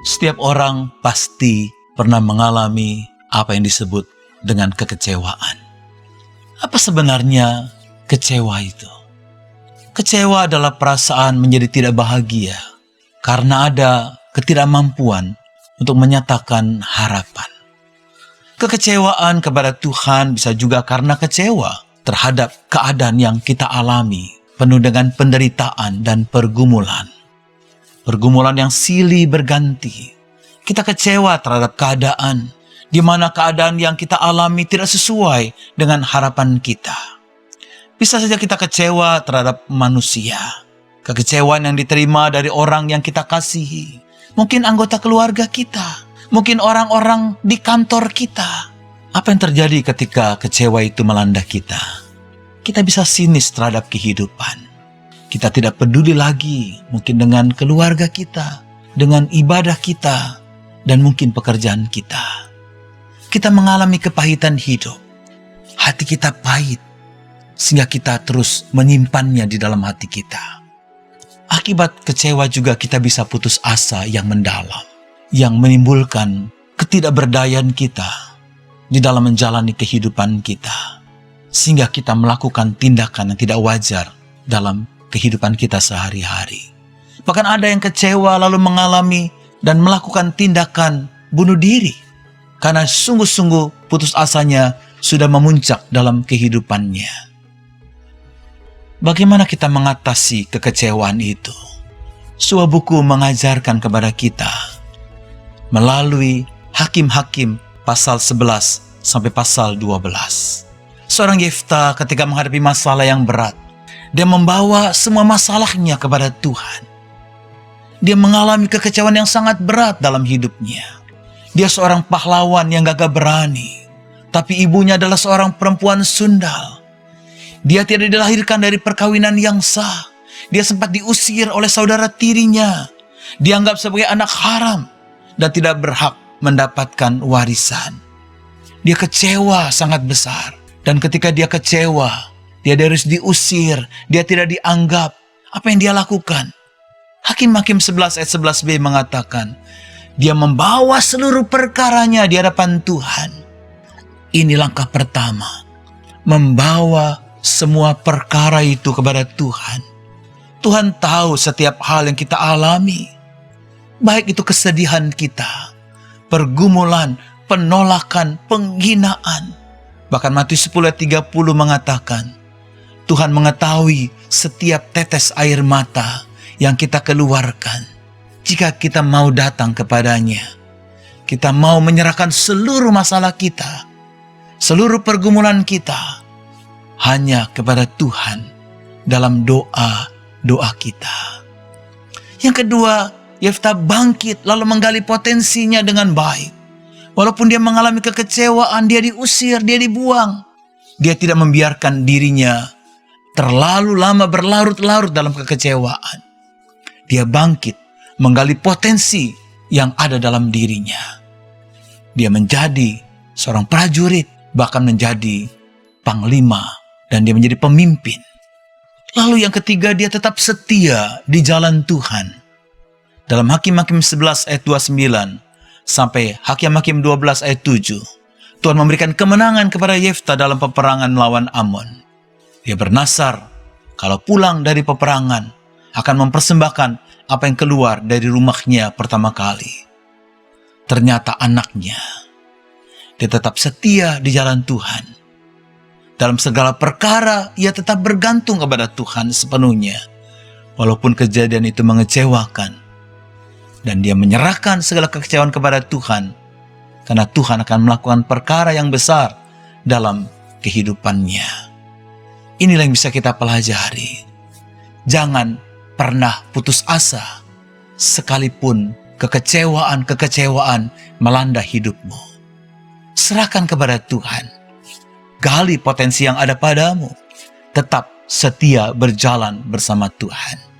Setiap orang pasti pernah mengalami apa yang disebut dengan kekecewaan. Apa sebenarnya kecewa itu? Kecewa adalah perasaan menjadi tidak bahagia karena ada ketidakmampuan untuk menyatakan harapan. Kekecewaan kepada Tuhan bisa juga karena kecewa terhadap keadaan yang kita alami, penuh dengan penderitaan dan pergumulan. Pergumulan yang silih berganti. Kita kecewa terhadap keadaan, di mana keadaan yang kita alami tidak sesuai dengan harapan kita. Bisa saja kita kecewa terhadap manusia. Kekecewaan yang diterima dari orang yang kita kasihi. Mungkin anggota keluarga kita. Mungkin orang-orang di kantor kita. Apa yang terjadi ketika kecewa itu melanda kita? Kita bisa sinis terhadap kehidupan. Kita tidak peduli lagi mungkin dengan keluarga kita, dengan ibadah kita, dan mungkin pekerjaan kita. Kita mengalami kepahitan hidup. Hati kita pahit, sehingga kita terus menyimpannya di dalam hati kita. Akibat kecewa juga kita bisa putus asa yang mendalam, yang menimbulkan ketidakberdayaan kita di dalam menjalani kehidupan kita, sehingga kita melakukan tindakan yang tidak wajar dalam kehidupan kita sehari-hari. Bahkan ada yang kecewa lalu mengalami dan melakukan tindakan bunuh diri karena sungguh-sungguh putus asanya sudah memuncak dalam kehidupannya. Bagaimana kita mengatasi kekecewaan itu? Sebuah buku mengajarkan kepada kita melalui Hakim-Hakim pasal 11 sampai pasal 12. Seorang Yefta ketika menghadapi masalah yang berat, dia membawa semua masalahnya kepada Tuhan. Dia mengalami kekecewaan yang sangat berat dalam hidupnya. Dia seorang pahlawan yang gagah berani, tapi ibunya adalah seorang perempuan sundal. Dia tidak dilahirkan dari perkawinan yang sah. Dia sempat diusir oleh saudara tirinya. Dianggap sebagai anak haram dan tidak berhak mendapatkan warisan. Dia kecewa sangat besar. Dan ketika dia kecewa, dia harus diusir, dia tidak dianggap. Apa yang dia lakukan? Hakim-Hakim 11 ayat 11b mengatakan, dia membawa seluruh perkaranya di hadapan Tuhan. Ini langkah pertama, membawa semua perkara itu kepada Tuhan. Tuhan tahu setiap hal yang kita alami, baik itu kesedihan kita, pergumulan, penolakan, penghinaan. Bahkan Matius 10 ayat 30 mengatakan, Tuhan mengetahui setiap tetes air mata yang kita keluarkan. Jika kita mau datang kepadanya, kita mau menyerahkan seluruh masalah kita, seluruh pergumulan kita, hanya kepada Tuhan dalam doa kita. Yang kedua, Yefta bangkit lalu menggali potensinya dengan baik. Walaupun dia mengalami kekecewaan, dia diusir, dia dibuang. Dia tidak membiarkan dirinya terlalu lama berlarut-larut dalam kekecewaan. Dia bangkit, menggali potensi yang ada dalam dirinya. Dia menjadi seorang prajurit, bahkan menjadi panglima, dan dia menjadi pemimpin. Lalu yang ketiga, dia tetap setia di jalan Tuhan. Dalam Hakim-Hakim 11 ayat 29 sampai Hakim-Hakim 12 ayat 7, Tuhan memberikan kemenangan kepada Yefta dalam peperangan melawan Amon. Dia bernasar kalau pulang dari peperangan akan mempersembahkan apa yang keluar dari rumahnya pertama kali. Ternyata anaknya, dia tetap setia di jalan Tuhan. Dalam segala perkara, ia tetap bergantung kepada Tuhan sepenuhnya. Walaupun kejadian itu mengecewakan. Dan dia menyerahkan segala kekecewaan kepada Tuhan. Karena Tuhan akan melakukan perkara yang besar dalam kehidupannya. Inilah yang bisa kita pelajari. Jangan pernah putus asa. Sekalipun kekecewaan melanda hidupmu. Serahkan kepada Tuhan. Gali potensi yang ada padamu. Tetap setia berjalan bersama Tuhan.